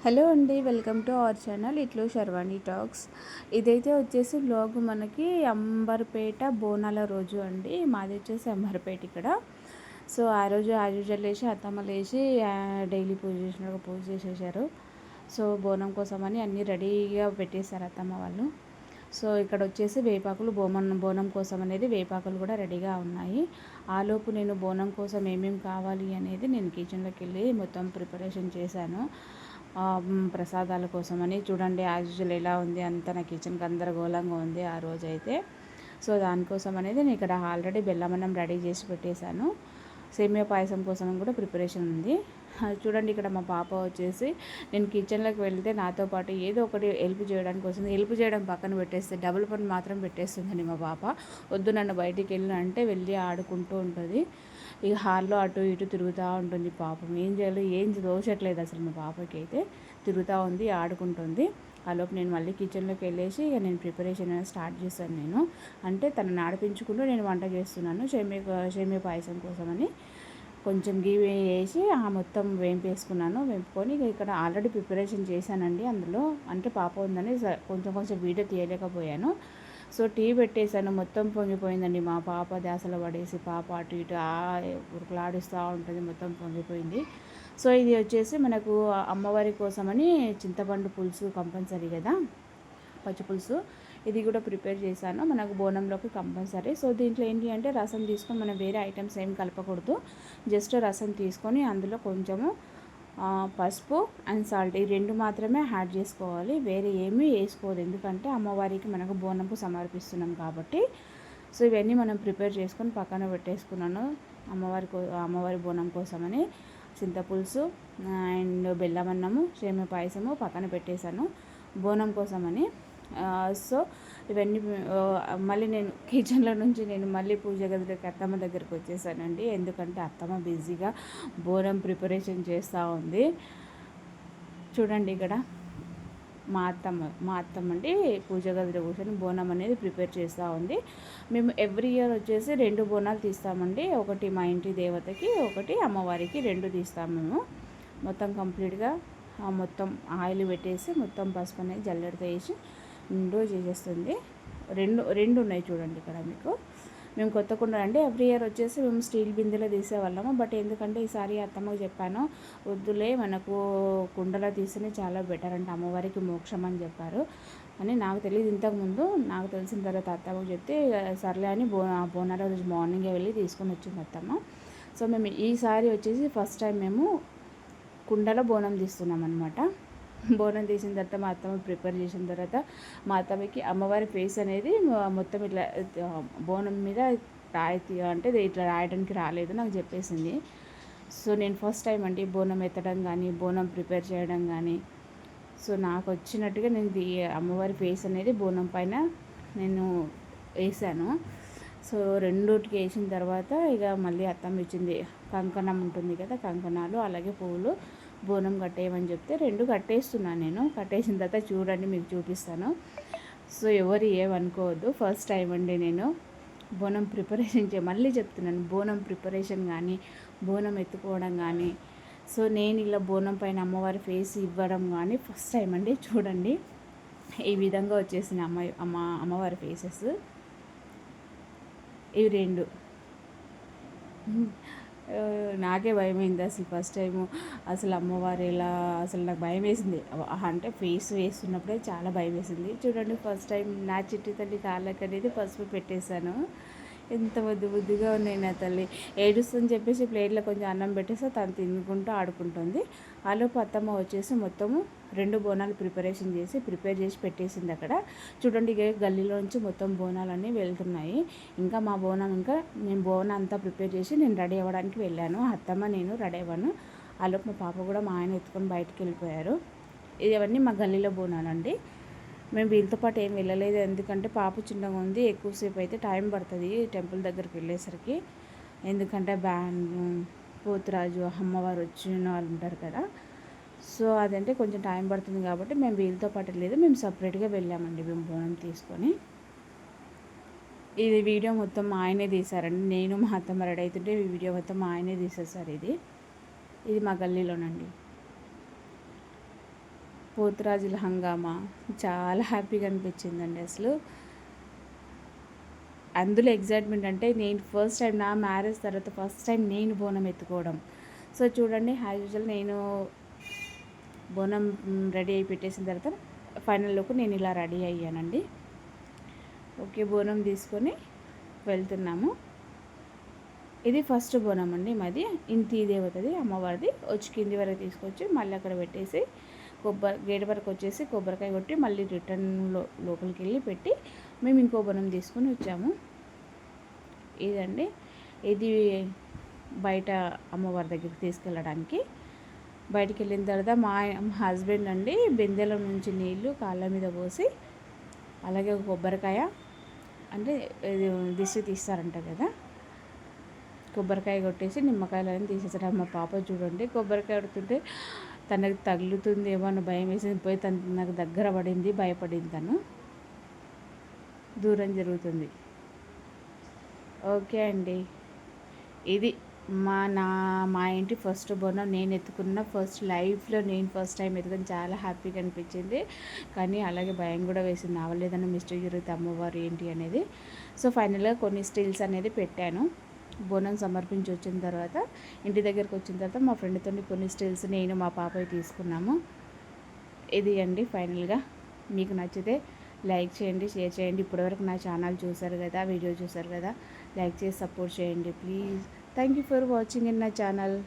Hello అండి, welcome to our channel ఇట్లు sherwani talks. ఇదైతే వచ్చేసి బ్లాగ్ మనకి అంబర్పేట బోనాల రోజు అండి. మాది వచ్చేసి అంబర్పేట ఇక్కడ. సో ఆ రోజు యాజ్ యూజువల్ లేచి అత్తమ్మ లేచి డైలీ పూజ చేసినట్టుగా పూజ చేసేసారు. సో బోనం కోసమని అన్నీ రెడీగా పెట్టేశారు అత్తమ్మ వాళ్ళు. సో ఇక్కడ వచ్చేసి వేపాకులు బోనం కోసం అనేది వేపాకులు కూడా రెడీగా ఉన్నాయి. ఆలోపు నేను బోనం కోసం ఏమేమి కావాలి అనేది నేను కిచెన్లోకి వెళ్ళి మొత్తం ప్రిపరేషన్ చేశాను. ప్రసాదాల కోసమని చూడండి, యాజ్ యూజువల్ ఎలా ఉంది అంతా నా కిచెన్ గందరగోళంగా ఉంది ఆ రోజైతే. సో దానికోసం అనేది నేను ఇక్కడ ఆల్రెడీ బెల్లమన్నం రెడీ చేసి పెట్టేశాను. సేమియా పాయసం కోసం కూడా ప్రిపరేషన్ ఉంది. చూడండి, ఇక్కడ మా పాప వచ్చేసి నేను కిచెన్లోకి వెళ్తే నాతో పాటు ఏదో ఒకటి హెల్ప్ చేయడానికి వస్తుంది. హెల్ప్ చేయడం పక్కన పెట్టేస్తే డబుల్ పని మాత్రం పెట్టేస్తుందండి మా పాప. వద్దు నన్ను బయటికి వెళ్ళిన అంటే వెళ్ళి ఆడుకుంటూ ఉంటుంది. ఇక హాల్లో అటు ఇటు తిరుగుతూ ఉంటుంది. పాపం ఏం చేయాలో ఏం దోచట్లేదు అసలు. మా పాపకి అయితే తిరుగుతూ ఉంది, ఆడుకుంటుంది. ఆలోపు నేను మళ్ళీ కిచెన్లోకి వెళ్ళేసి ఇక నేను ప్రిపరేషన్ స్టార్ట్ చేశాను. నేను అంటే తనని ఆడిపించుకుంటూ నేను వంట చేస్తున్నాను. సేమియా పాయసం కోసమని కొంచెం గీ వేసి మొత్తం వేంపేసుకున్నాను. వేపుకొని ఇక్కడ ఆల్రెడీ ప్రిపరేషన్ చేశానండి. అందులో అంటే పాప ఉందని కొంచెం వీడియో తీయలేకపోయాను. సో టీ పెట్టేశాను. మొత్తం పొంగిపోయిందండి. మా పాప దాసలో పడేసి పాప అటు ఇటు ఉరుకులాడిస్తూ ఉంటుంది. మొత్తం పొంగిపోయింది. సో ఇది వచ్చేసి మనకు అమ్మవారి కోసమని చింతపండు పులుసు కంపల్సరీ కదా, పచ్చి పులుసు. ఇది కూడా ప్రిపేర్ చేశాను. మనకు బోనంలోకి కంపల్సరీ. సో దీంట్లో ఏంటి అంటే రసం తీసుకొని మనం వేరే ఐటమ్స్ ఏం కలపకూడదు. జస్ట్ రసం తీసుకొని అందులో కొంచెము పసుపు అండ్ సాల్ట్ ఈ రెండు మాత్రమే యాడ్ చేసుకోవాలి. వేరే ఏమీ వేసుకోవద్దు. ఎందుకంటే అమ్మవారికి మనకు బోనంపు సమర్పిస్తున్నాం కాబట్టి. సో ఇవన్నీ మనం ప్రిపేర్ చేసుకొని పక్కన పెట్టేసుకున్నాను. అమ్మవారి బోనం కోసమని చింతపులుసు అండ్ బెల్లమన్నము సేమియా పాయసము పక్కన పెట్టేశాను బోనం కోసమని. సో ఇవన్నీ మళ్ళీ నేను కిచెన్లో నుంచి నేను మళ్ళీ పూజ గదిలోకి అత్తమ్మ దగ్గరికి వచ్చేసానండి. ఎందుకంటే అత్తమ్మ బిజీగా బోనం ప్రిపరేషన్ చేస్తూ ఉంది. చూడండి, ఇక్కడ మా అత్తమ్మ అండి పూజ గదిలో కూర్చొని బోనం అనేది ప్రిపేర్ చేస్తూ ఉంది. మేము ఎవ్రీ ఇయర్ వచ్చేసి 2 బోనాలు తీస్తామండి. ఒకటి మా ఇంటి దేవతకి, ఒకటి అమ్మవారికి, 2 తీస్తాము మేము. మొత్తం కంప్లీట్గా మొత్తం ఆయిల్ పెట్టేసి మొత్తం పసుపు అనేది జల్లెడతో వేసి నిండు చేసేస్తుంది. రెండు ఉన్నాయి చూడండి ఇక్కడ మీకు. మేము కొత్త కుండ అంటే ఎవ్రీ ఇయర్ వచ్చేసి మేము స్టీల్ బిందెలో తీసేవాళ్ళము. బట్ ఎందుకంటే ఈసారి అత్తమ్మకి చెప్పాను, వద్దులే మనకు కుండలో తీస్తేనే చాలా బెటర్ అంటే అమ్మవారికి మోక్షం అని చెప్పారు. అని నాకు తెలియదు ఇంతకుముందు. నాకు తెలిసిన తర్వాత అత్తమ్మకి చెప్తే సర్లే అని బోనాల రోజు మార్నింగే వెళ్ళి తీసుకొని వచ్చింది అత్తమ్మ. సో మేము ఈసారి వచ్చేసి ఫస్ట్ టైం మేము కుండలో బోనం తీస్తున్నాం అనమాట. బోనం తీసిన తర్వాత మా అత్తమ్మ ప్రిపేర్ చేసిన తర్వాత మా అత్తమ్మకి అమ్మవారి ఫేస్ అనేది మొత్తం ఇట్లా బోనం మీద అంటే ఇట్లా రాయడానికి రాలేదు నాకు చెప్పేసింది. సో నేను ఫస్ట్ టైం అండి బోనం ఎత్తడం కానీ బోనం ప్రిపేర్ చేయడం కానీ. సో నాకు వచ్చినట్టుగా నేను అమ్మవారి ఫేస్ అనేది బోనం పైన నేను వేసాను. సో రెండుటికి వేసిన తర్వాత ఇక మళ్ళీ అత్తమ్మ ఇచ్చింది కంకణం ఉంటుంది కదా, కంకణాలు అలాగే పువ్వులు బోనం కట్టేయమని చెప్తే 2 కట్టేస్తున్నాను నేను. కట్టేసిన తర్వాత చూడండి మీకు చూపిస్తాను. సో ఎవరు ఏమనుకోవద్దు, ఫస్ట్ టైం అండి నేను బోనం ప్రిపరేషన్ మళ్ళీ చెప్తున్నాను, బోనం ప్రిపరేషన్ కానీ బోనం ఎత్తుకోవడం కానీ. సో నేను ఇలా బోనం పైన అమ్మవారి ఫేస్ ఇవ్వడం కానీ ఫస్ట్ టైం అండి. చూడండి ఈ విధంగా వచ్చేసిన అమ్మవారి ఫేసెస్ ఇవి 2. నాకే భయమైంది అసలు ఫస్ట్ టైము. అసలు అమ్మవారు ఎలా అసలు నాకు భయం వేసింది. అంటే ఫేస్ వేస్తున్నప్పుడే చాలా భయం వేసింది. చూడండి ఫస్ట్ టైం నా చిట్టి తల్లి కాళ్ళకి అనేది పసుపు పెట్టేశాను. ఎంత బుద్ధిగా ఉన్నాయి నా తల్లి. ఏడుస్తుందని చెప్పేసి ప్లేట్లో కొంచెం అన్నం పెట్టేస్తే తను తినుకుంటూ ఆడుకుంటుంది. ఆలోపు అత్తమ్మ వచ్చేసి మొత్తము 2 బోనాలు ప్రిపేర్ చేసి పెట్టేసింది అక్కడ. చూడండి గల్లీలో నుంచి మొత్తం బోనాలన్నీ వెళ్తున్నాయి. ఇంకా మా నేను బోనం అంతా ప్రిపేర్ చేసి నేను రెడీ అవ్వడానికి వెళ్ళాను. అత్తమ్మ నేను రెడీ అవ్వను. ఆలోపు మా పాప కూడా మా ఆయన ఎత్తుకొని బయటకు వెళ్ళిపోయారు. ఇవన్నీ మా గల్లీలో బోనాలండి. మేము వీళ్ళతో పాటు ఏం వెళ్ళలేదు. ఎందుకంటే పాప చిన్నగా ఉంది, ఎక్కువసేపు అయితే టైం పడుతుంది టెంపుల్ దగ్గరికి వెళ్ళేసరికి. ఎందుకంటే పోతురాజు అమ్మవారు వచ్చిన వాళ్ళు ఉంటారు కదా. సో అదంటే కొంచెం టైం పడుతుంది కాబట్టి మేము వీళ్ళతో పాటు లేదు, మేము సపరేట్గా వెళ్ళామండి మేము బోనం తీసుకొని. ఇది వీడియో మొత్తం మా ఆయనే తీశారండి. నేను మా అత్తమ్మ రెడీ అవుతుంటే ఈ వీడియో మొత్తం మా ఆయనే తీసేసారు. ఇది మా గల్లీలోనండి. పోతురాజుల హంగామా చాలా హ్యాపీగా అనిపించిందండి అసలు. అందులో ఎగ్జైట్మెంట్ అంటే నేను ఫస్ట్ టైం నా మ్యారేజ్ తర్వాత ఫస్ట్ టైం నేను బోనం ఎత్తుకోవడం. సో చూడండి, యాజ్ యూజువల్ నేను బోనం రెడీ అయి పెట్టేసిన తర్వాత ఫైనల్లోకి నేను ఇలా రెడీ అయ్యానండి. ఓకే, బోనం తీసుకొని వెళ్తున్నాము. ఇది ఫస్ట్ బోనం అండి మాది. ఇంటి దేవతది అమ్మవారిది. వచ్చి కింది వరకు తీసుకొచ్చి మళ్ళీ అక్కడ పెట్టేసి గేట్ వరకు వచ్చేసి కొబ్బరికాయ కొట్టి మళ్ళీ రిటర్న్ లోపలికి వెళ్ళి పెట్టి మేము ఇంకో బోనం తీసుకొని వచ్చాము. ఇదండి, ఇది బయట అమ్మవారి దగ్గరికి తీసుకెళ్ళడానికి. బయటికి వెళ్ళిన తర్వాత మా హస్బెండ్ అండి బిందెల నుంచి నీళ్ళు కాళ్ళ మీద పోసి, అలాగే కొబ్బరికాయ అంటే ఇది దిష్టి తీస్తారంట కదా, కొబ్బరికాయ కొట్టేసి నిమ్మకాయలని తీసేసాడు. మా పాప చూడండి కొబ్బరికాయ కొడుతుంటే తనకు తగులుతుందేమో అని భయం వేసింది. పోయి నాకు దగ్గర పడింది, భయపడింది. తను దూరం జరుగుతుంది. ఓకే అండి, ఇది మా ఇంటి ఫస్ట్ బోనం నేను ఎత్తుకున్న ఫస్ట్ లైఫ్లో నేను ఫస్ట్ టైం ఎత్తుకొని చాలా హ్యాపీగా అనిపించింది. కానీ అలాగే భయం కూడా వేసింది, నా వల్ల ఏదైనా మిస్టేక్ జరిగితే అమ్మవారు ఏంటి అనేది. సో ఫైనల్గా కొన్ని స్టిల్స్ అనేది పెట్టాను. బోనం సమర్పించి వచ్చిన తర్వాత ఇంటి దగ్గరికి వచ్చిన తర్వాత మా ఫ్రెండ్తో కొన్ని స్టిల్స్ నేను మా పాప తీసుకున్నాము. ఇది అండి ఫైనల్గా. మీకు నచ్చితే లైక్ చేయండి, షేర్ చేయండి. ఇప్పటివరకు నా ఛానల్ చూసారు కదా, వీడియో చూసారు కదా, లైక్ చేసి సపోర్ట్ చేయండి please. Thank you for watching in my channel.